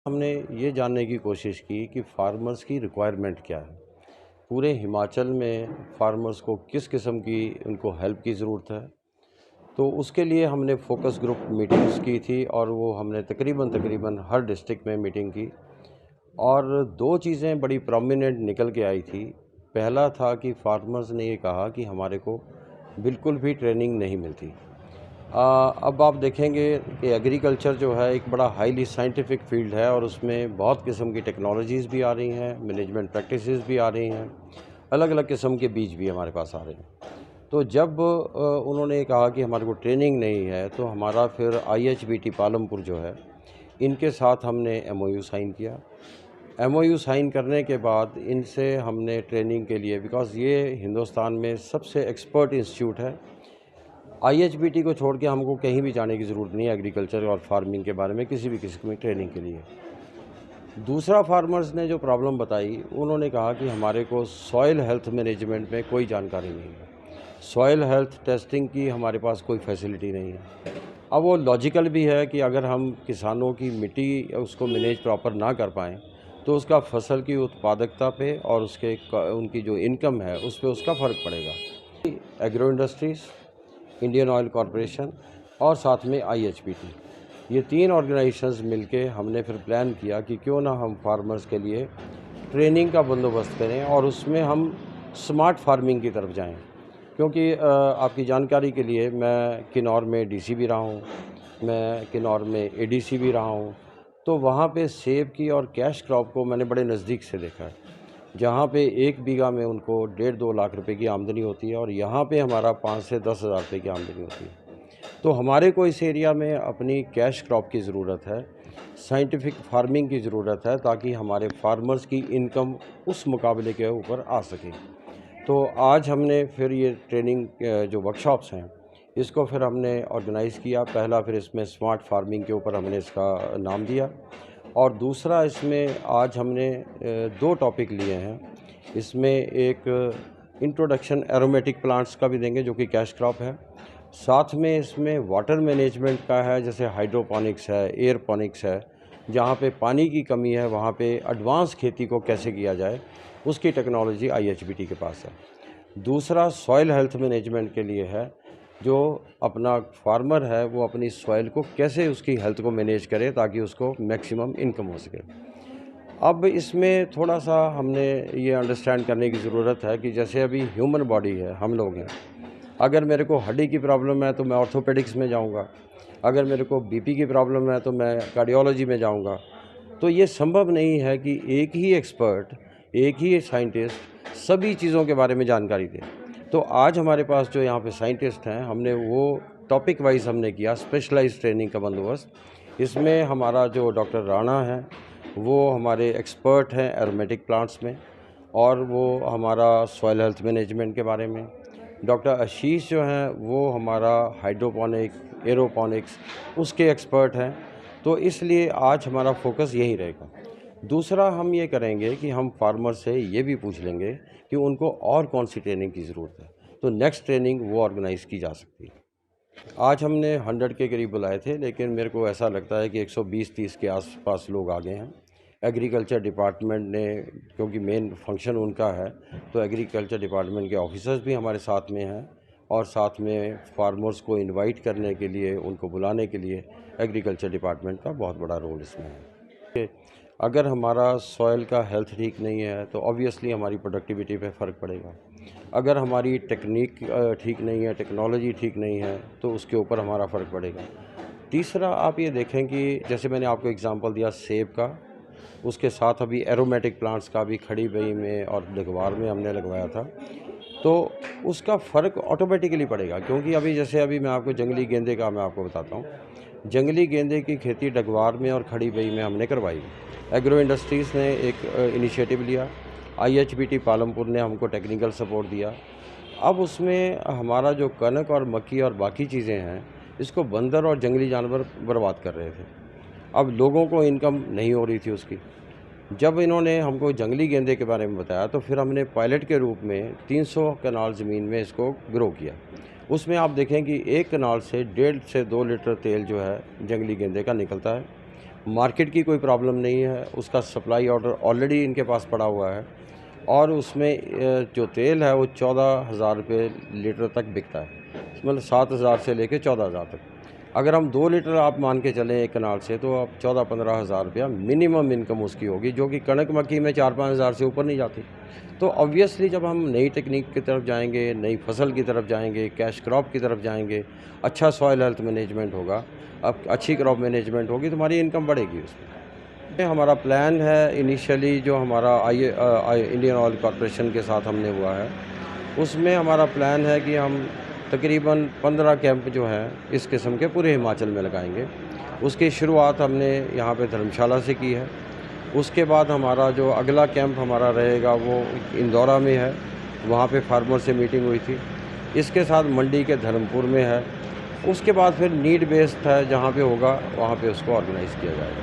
हमने ये जानने की कोशिश की कि फार्मर्स की रिक्वायरमेंट क्या है। पूरे हिमाचल में फार्मर्स को किस किस्म की उनको हेल्प की ज़रूरत है। तो उसके लिए हमने फ़ोकस ग्रुप मीटिंग्स की थी और वो हमने तकरीबन हर डिस्ट्रिक्ट में मीटिंग की। और दो चीज़ें बड़ी प्रोमिनेंट निकल के आई थी। पहला था कि फार्मर्स ने ये कहा कि हमारे को बिल्कुल भी ट्रेनिंग नहीं मिलती। अब आप देखेंगे कि एग्रीकल्चर जो है एक बड़ा हाईली साइंटिफिक फील्ड है और उसमें बहुत किस्म की टेक्नोलॉजीज़ भी आ रही हैं, मैनेजमेंट प्रैक्टिसेस भी आ रही हैं, अलग अलग किस्म के बीज भी हमारे पास आ रहे हैं। तो जब उन्होंने कहा कि हमारे को ट्रेनिंग नहीं है, तो हमारा फिर आईएचबीटी पालमपुर जो है, इनके साथ हमने एमओयू साइन किया। एमओयू साइन करने के बाद इनसे हमने ट्रेनिंग के लिए, बिकॉज़ ये हिंदुस्तान में सबसे एक्सपर्ट इंस्टीट्यूट है। आईएचबीटी को छोड़ के हमको कहीं भी जाने की ज़रूरत नहीं है एग्रीकल्चर और फार्मिंग के बारे में किसी भी किस्म की ट्रेनिंग के लिए। दूसरा, फार्मर्स ने जो प्रॉब्लम बताई, उन्होंने कहा कि हमारे को सॉइल हेल्थ मैनेजमेंट में कोई जानकारी नहीं है। सॉइल हेल्थ टेस्टिंग की हमारे पास कोई फैसिलिटी नहीं है। अब वो लॉजिकल भी है कि अगर हम किसानों की मिट्टी उसको मैनेज प्रॉपर ना कर पाएँ, तो उसका फसल की उत्पादकता पे और उनकी जो इनकम है उस पे उसका फ़र्क पड़ेगा। Agro industries, Indian oil corporation और साथ में आईएचबीटी, ये तीन ऑर्गेनाइजेशंस मिलके हमने फिर प्लान किया कि क्यों ना हम फार्मर्स के लिए ट्रेनिंग का बंदोबस्त करें और उसमें हम स्मार्ट फार्मिंग की तरफ जाएं। क्योंकि आपकी जानकारी के लिए मैं किन्नौर में डीसी भी रहा हूं, मैं किन्नौर में एडीसी भी रहा हूं। तो वहाँ पे सेब की और कैश क्रॉप को मैंने बड़े नज़दीक से देखा है। जहाँ पे 1 बीघा में उनको 1.5-2 लाख रुपए की आमदनी होती है और यहाँ पे हमारा 5 से 10 हज़ार रुपये की आमदनी होती है। तो हमारे को इस एरिया में अपनी कैश क्रॉप की ज़रूरत है, साइंटिफिक फार्मिंग की ज़रूरत है, ताकि हमारे फार्मर्स की इनकम उस मुकाबले के ऊपर आ सके। तो आज हमने फिर ये ट्रेनिंग जो वर्कशॉप्स हैं, इसको फिर हमने ऑर्गेनाइज़ किया। पहला फिर इसमें स्मार्ट फार्मिंग के ऊपर हमने इसका नाम दिया और दूसरा इसमें आज हमने 2 टॉपिक लिए हैं। इसमें एक इंट्रोडक्शन एरोमेटिक प्लांट्स का भी देंगे जो कि कैश क्रॉप है। साथ में इसमें वाटर मैनेजमेंट का है, जैसे हाइड्रोपोनिक्स है, एयरपोनिक्स है। जहाँ पे पानी की कमी है वहाँ पे एडवांस खेती को कैसे किया जाए, उसकी टेक्नोलॉजी आईएचबीटी के पास है। दूसरा सॉइल हेल्थ मैनेजमेंट के लिए है, जो अपना फार्मर है वो अपनी सॉइल को कैसे उसकी हेल्थ को मैनेज करे ताकि उसको मैक्सिमम इनकम हो सके। अब इसमें थोड़ा-सा हमने ये अंडरस्टैंड करने की ज़रूरत है कि जैसे अभी ह्यूमन बॉडी है, हम लोग हैं। अगर मेरे को हड्डी की प्रॉब्लम है तो मैं ऑर्थोपेडिक्स में जाऊँगा। अगर मेरे को बीपी की प्रॉब्लम है तो मैं कार्डियोलॉजी में जाऊँगा। तो ये संभव नहीं है कि एक ही एक्सपर्ट, एक ही साइंटिस्ट सभी चीज़ों के बारे में जानकारी दे। तो आज हमारे पास जो यहाँ पे साइंटिस्ट हैं, हमने वो टॉपिक वाइज़ हमने किया स्पेशलाइज़्ड ट्रेनिंग का बंदोबस्त। इसमें हमारा जो डॉक्टर राणा है, वो हमारे एक्सपर्ट हैं एरोमेटिक प्लांट्स में और वो हमारा सॉइल हेल्थ मैनेजमेंट के बारे में। डॉक्टर आशीष जो हैं वो हमारा हाइड्रोपोनिक, एरोपोनिक्स उसके एक्सपर्ट हैं। तो इसलिए आज हमारा फोकस यही रहेगा। दूसरा, हम ये करेंगे कि हम फार्मर से ये भी पूछ लेंगे कि उनको और कौन सी ट्रेनिंग की ज़रूरत है, तो नेक्स्ट ट्रेनिंग वो ऑर्गेनाइज़ की जा सकती है। आज हमने 100 के करीब बुलाए थे, लेकिन मेरे को ऐसा लगता है कि 120-30 के आसपास लोग आ गए हैं। एग्रीकल्चर डिपार्टमेंट ने, क्योंकि मेन फंक्शन उनका है, तो एग्रीकल्चर डिपार्टमेंट के ऑफिसर्स भी हमारे साथ में हैं और साथ में फार्मर्स को इनवाइट करने के लिए, उनको बुलाने के लिए एग्रीकल्चर डिपार्टमेंट का बहुत बड़ा रोल इसमें है। कि अगर हमारा सॉइल का हेल्थ ठीक नहीं है तो ऑब्वियसली हमारी प्रोडक्टिविटी पे फ़र्क पड़ेगा। अगर हमारी टेक्निक ठीक नहीं है, टेक्नोलॉजी ठीक नहीं है, तो उसके ऊपर हमारा फ़र्क पड़ेगा। तीसरा, आप ये देखें कि जैसे मैंने आपको एग्ज़ाम्पल दिया सेब का, उसके साथ अभी एरोमेटिक प्लांट्स का भी खड़ी बई में और लगवार में हमने लगवाया था। तो उसका फ़र्क ऑटोमेटिकली पड़ेगा, क्योंकि अभी मैं आपको जंगली गेंदे का मैं आपको बताता हूँ। जंगली गेंदे की खेती डगवार में और खड़ी बई में हमने करवाई। एग्रो इंडस्ट्रीज़ ने एक इनिशिएटिव लिया, आईएचबीटी पालमपुर ने हमको टेक्निकल सपोर्ट दिया। अब उसमें हमारा जो कनक और मक्की और बाकी चीज़ें हैं, इसको बंदर और जंगली जानवर बर्बाद कर रहे थे। अब लोगों को इनकम नहीं हो रही थी उसकी। जब इन्होंने हमको जंगली गेंदे के बारे में बताया, तो फिर हमने पायलट के रूप में 300 कनाल ज़मीन में इसको ग्रो किया। उसमें आप देखें कि एक कनाल से 1.5 से 2 लीटर तेल जो है जंगली गेंदे का निकलता है। मार्केट की कोई प्रॉब्लम नहीं है, उसका सप्लाई ऑर्डर ऑलरेडी इनके पास पड़ा हुआ है और उसमें जो तेल है वो 14,000 रुपये लीटर तक बिकता है, मतलब 7,000 से लेके 14,000 तक। अगर हम 2 लीटर आप मान के चलें एक कनाल से, तो अब 14-15 हज़ार रुपया मिनिमम इनकम उसकी होगी, जो कि कणक मक्की में 4-5 हज़ार से ऊपर नहीं जाती। तो ऑब्वियसली जब हम नई टेक्निक की तरफ जाएंगे, नई फसल की तरफ जाएंगे, कैश क्रॉप की तरफ जाएंगे, अच्छा सॉइल हेल्थ मैनेजमेंट होगा, अब अच्छी क्रॉप मैनेजमेंट होगी तो हमारी इनकम बढ़ेगी उसमें। ये हमारा प्लान है इनिशियली जो हमारा इंडियन ऑयल कॉरपोरेशन के साथ हमने हुआ है, उसमें हमारा प्लान है कि हम तकरीबन 15 कैंप जो हैं इस किस्म के पूरे हिमाचल में लगाएंगे। उसकी शुरुआत हमने यहाँ पे धर्मशाला से की है। उसके बाद हमारा जो अगला कैंप हमारा रहेगा वो इंदौरा में है, वहाँ पे फार्मर से मीटिंग हुई थी। इसके साथ मंडी के धर्मपुर में है। उसके बाद फिर नीड बेस्ड है, जहाँ पे होगा वहाँ पे उसको ऑर्गेनाइज़ किया जाएगा।